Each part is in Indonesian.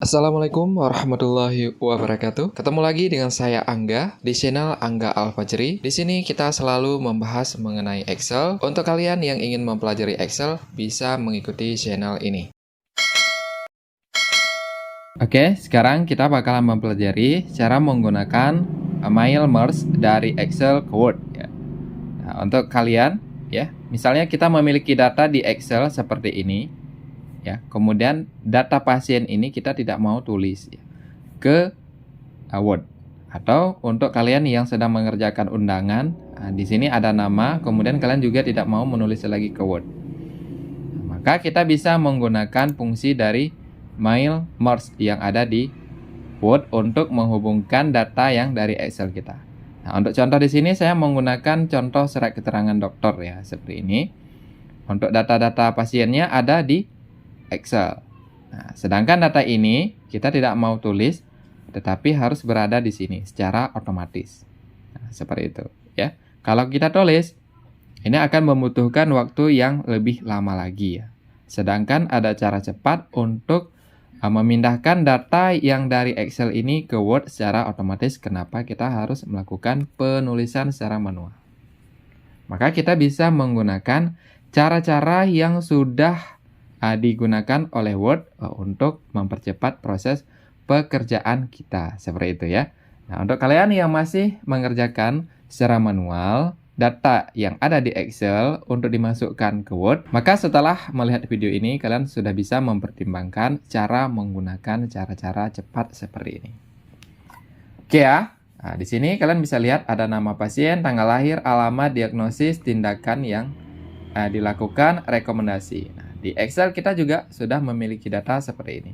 Assalamualaikum warahmatullahi wabarakatuh. Ketemu lagi dengan saya Angga di channel Angga Al-Fajri. Di sini kita selalu membahas mengenai Excel. Untuk kalian yang ingin mempelajari Excel, bisa mengikuti channel ini. Oke, sekarang kita bakalan mempelajari cara menggunakan mail merge dari Excel ke Word. Nah, untuk kalian, misalnya kita memiliki data di Excel seperti ini. Kemudian data pasien ini kita tidak mau tulis ke Word. Atau untuk kalian yang sedang mengerjakan undangan, di sini ada nama, kemudian kalian juga tidak mau menulis lagi ke Word. Maka kita bisa menggunakan fungsi dari mail merge yang ada di Word untuk menghubungkan data yang dari Excel kita. Nah, untuk contoh di sini saya menggunakan contoh surat keterangan dokter seperti ini. Untuk data-data pasiennya ada di Excel. Nah, sedangkan data ini kita tidak mau tulis, tetapi harus berada di sini secara otomatis. Nah, seperti itu, Kalau kita tulis, ini akan membutuhkan waktu yang lebih lama lagi, Sedangkan ada cara cepat untuk memindahkan data yang dari Excel ini ke Word secara otomatis. Kenapa kita harus melakukan penulisan secara manual? Maka kita bisa menggunakan cara-cara yang sudah digunakan oleh Word untuk mempercepat proses pekerjaan kita. Seperti itu Nah, untuk kalian yang masih mengerjakan secara manual, data yang ada di Excel untuk dimasukkan ke Word, maka setelah melihat video ini, kalian sudah bisa mempertimbangkan cara menggunakan cara-cara cepat seperti ini. Oke Nah, di sini kalian bisa lihat ada nama pasien, tanggal lahir, alamat, diagnosis, tindakan yang dilakukan, rekomendasi. Nah, di Excel kita juga sudah memiliki data seperti ini.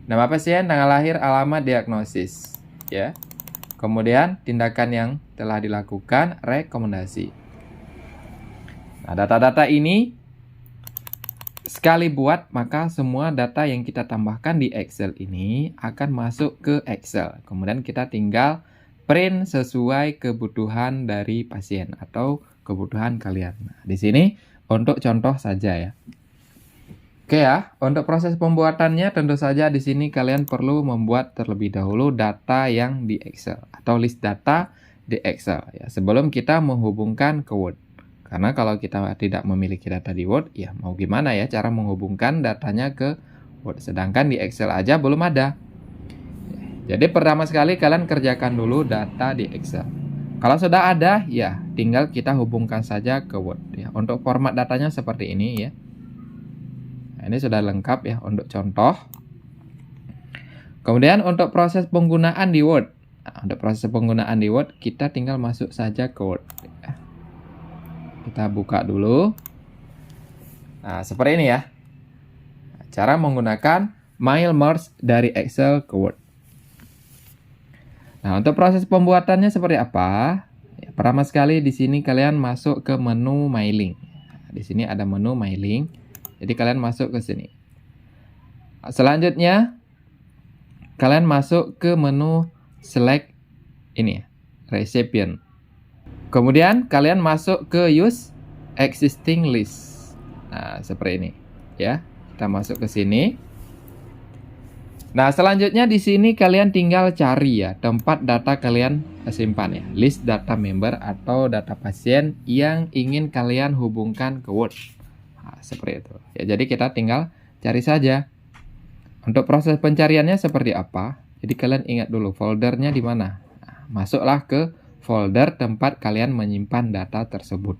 Nama pasien, tanggal lahir, alamat, diagnosis. Kemudian tindakan yang telah dilakukan, rekomendasi. Nah, data-data ini sekali buat, maka semua data yang kita tambahkan di Excel ini akan masuk ke Excel. Kemudian kita tinggal print sesuai kebutuhan dari pasien atau kebutuhan kalian. Nah, di sini untuk contoh saja Oke untuk proses pembuatannya tentu saja di sini kalian perlu membuat terlebih dahulu data yang di Excel atau list data di Excel sebelum kita menghubungkan ke Word. Karena kalau kita tidak memiliki data di Word, mau gimana cara menghubungkan datanya ke Word. Sedangkan di Excel aja belum ada. Jadi pertama sekali kalian kerjakan dulu data di Excel. Kalau sudah ada, tinggal kita hubungkan saja ke Word. Untuk format datanya seperti ini Nah, ini sudah lengkap untuk contoh. Kemudian untuk proses penggunaan di Word. Nah, untuk proses penggunaan di Word, kita tinggal masuk saja ke Word. Kita buka dulu. Nah, seperti ini Cara menggunakan mail merge dari Excel ke Word. Nah, untuk proses pembuatannya seperti apa? Pertama sekali di sini kalian masuk ke menu mailing. Nah, di sini ada menu mailing. Jadi kalian masuk ke sini. Selanjutnya kalian masuk ke menu select ini recipient. Kemudian kalian masuk ke use existing list. Nah, seperti ini Kita masuk ke sini. Nah, selanjutnya di sini kalian tinggal cari tempat data kalian simpan list data member atau data pasien yang ingin kalian hubungkan ke Word. Nah, seperti itu. Jadi kita tinggal cari saja. Untuk proses pencariannya seperti apa? Jadi kalian ingat dulu foldernya di mana. Nah, masuklah ke folder tempat kalian menyimpan data tersebut.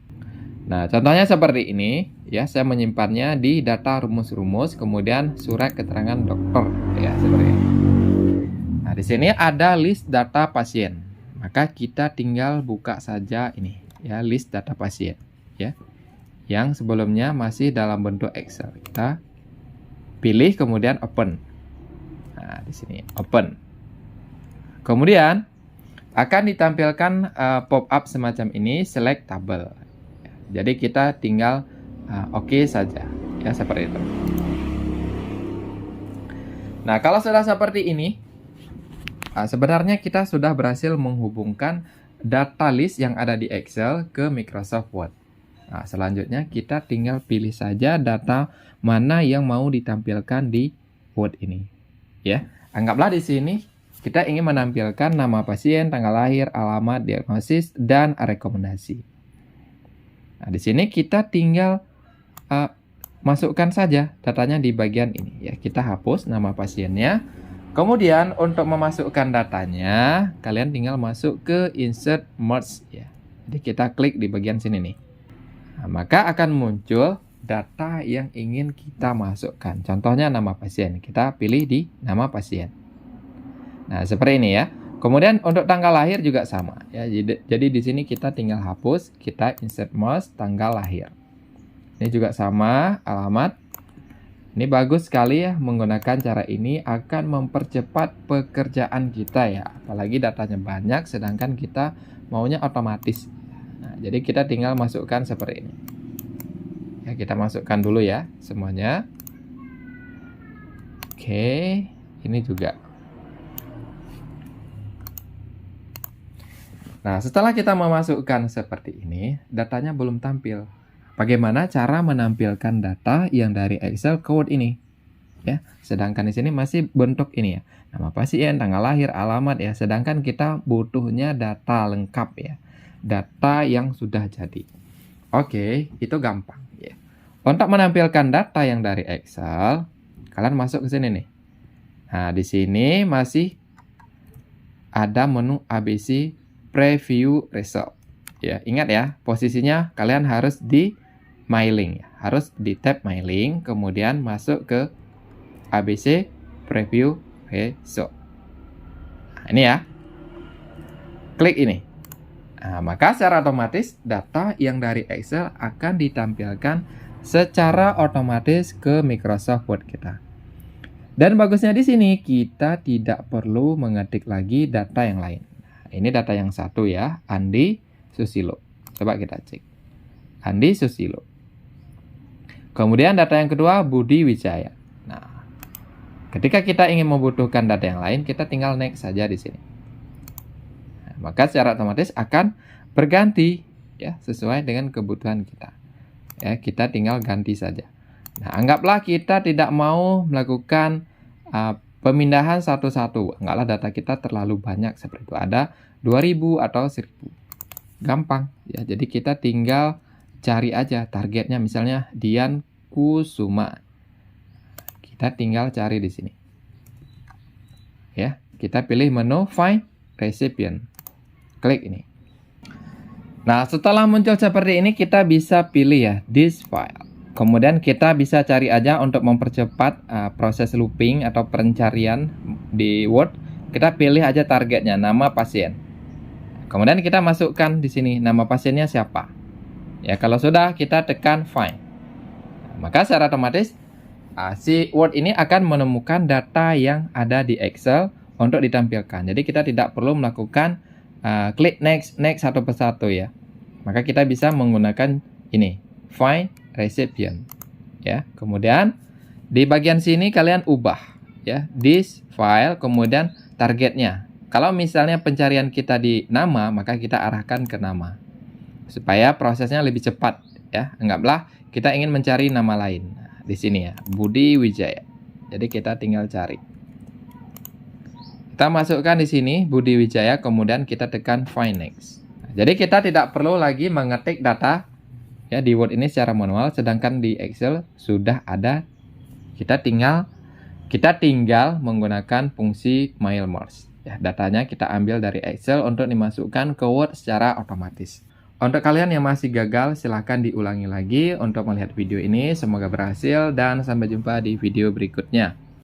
Nah, contohnya seperti ini saya menyimpannya di data rumus-rumus, kemudian surat keterangan dokter seperti ini. Nah, di sini ada list data pasien. Maka kita tinggal buka saja ini list data pasien yang sebelumnya masih dalam bentuk Excel. Kita pilih kemudian open. Nah, di sini open. Kemudian akan ditampilkan pop-up semacam ini select table. Jadi kita tinggal oke saja seperti itu. Nah, kalau sudah seperti ini, sebenarnya kita sudah berhasil menghubungkan data list yang ada di Excel ke Microsoft Word. Nah, selanjutnya kita tinggal pilih saja data mana yang mau ditampilkan di Word ini. ya. Anggaplah di sini kita ingin menampilkan nama pasien, tanggal lahir, alamat, diagnosis, dan rekomendasi. Nah, di sini kita tinggal masukkan saja datanya di bagian ini, ya. Kita hapus nama pasiennya. Kemudian untuk memasukkan datanya, kalian tinggal masuk ke Insert Merge, ya. Jadi kita klik di bagian sini nih. Nah, maka akan muncul data yang ingin kita masukkan. Contohnya nama pasien. Kita pilih di nama pasien. Nah, seperti ini ya. Kemudian untuk tanggal lahir juga sama ya. Jadi di sini kita tinggal hapus, kita insert mouse tanggal lahir. Ini juga sama, alamat. Ini bagus sekali ya, menggunakan cara ini akan mempercepat pekerjaan kita ya. Apalagi datanya banyak sedangkan kita maunya otomatis. Nah, jadi kita tinggal masukkan seperti ini. Ya, kita masukkan dulu ya semuanya. Oke, ini juga. Nah, setelah kita memasukkan seperti ini, datanya belum tampil. Bagaimana cara menampilkan data yang dari Excel Quote ini? Ya, sedangkan di sini masih bentuk ini ya. Nama pasien, tanggal lahir, alamat ya. Sedangkan kita butuhnya data lengkap ya. Data yang sudah jadi. Oke, itu gampang ya. Untuk menampilkan data yang dari Excel, kalian masuk ke sini nih. Nah, di sini masih ada menu ABC Preview Result. Ya, ingat ya, posisinya kalian harus di Mailing, harus di tab Mailing, kemudian masuk ke ABC Preview Result. Nah, ini ya. Klik ini. Nah, maka secara otomatis data yang dari Excel akan ditampilkan secara otomatis ke Microsoft Word kita. Dan bagusnya di sini kita tidak perlu mengetik lagi data yang lain. Nah, ini data yang satu ya, Andi Susilo. Coba kita cek. Andi Susilo. Kemudian data yang kedua Budi Wijaya. Nah, ketika kita ingin membutuhkan data yang lain, kita tinggal next saja di sini. Nah, maka secara otomatis akan berganti ya sesuai dengan kebutuhan kita. Ya, kita tinggal ganti saja. Nah, anggaplah kita tidak mau melakukan pemindahan satu-satu. Anggaplah data kita terlalu banyak seperti itu. Ada 2000 atau 1000. Gampang ya. Jadi kita tinggal cari aja targetnya, misalnya Dian Kusuma. Kita tinggal cari di sini. Ya, kita pilih menu Find Recipient. Klik ini. Nah, setelah muncul seperti ini kita bisa pilih ya This File. Kemudian kita bisa cari aja untuk mempercepat proses looping atau pencarian di Word. Kita pilih aja targetnya, nama pasien. Kemudian kita masukkan di sini nama pasiennya siapa. Ya, kalau sudah kita tekan Find. Maka secara otomatis si Word ini akan menemukan data yang ada di Excel untuk ditampilkan. Jadi kita tidak perlu melakukan klik next satu persatu ya. Maka kita bisa menggunakan ini, Find Recipient. Ya, kemudian di bagian sini kalian ubah ya, This File, kemudian targetnya. Kalau misalnya pencarian kita di nama, maka kita arahkan ke nama. Supaya prosesnya lebih cepat ya. Anggaplah kita ingin mencari nama lain. Nah, di sini ya, Budi Wijaya. Jadi kita tinggal cari. Kita masukkan di sini Budi Wijaya, kemudian kita tekan Find Next. Nah, jadi kita tidak perlu lagi mengetik data ya di Word ini secara manual, sedangkan di Excel sudah ada. Kita tinggal menggunakan fungsi Mail Merge. Ya, datanya kita ambil dari Excel untuk dimasukkan ke Word secara otomatis. Untuk kalian yang masih gagal, silahkan diulangi lagi untuk melihat video ini. Semoga berhasil dan sampai jumpa di video berikutnya.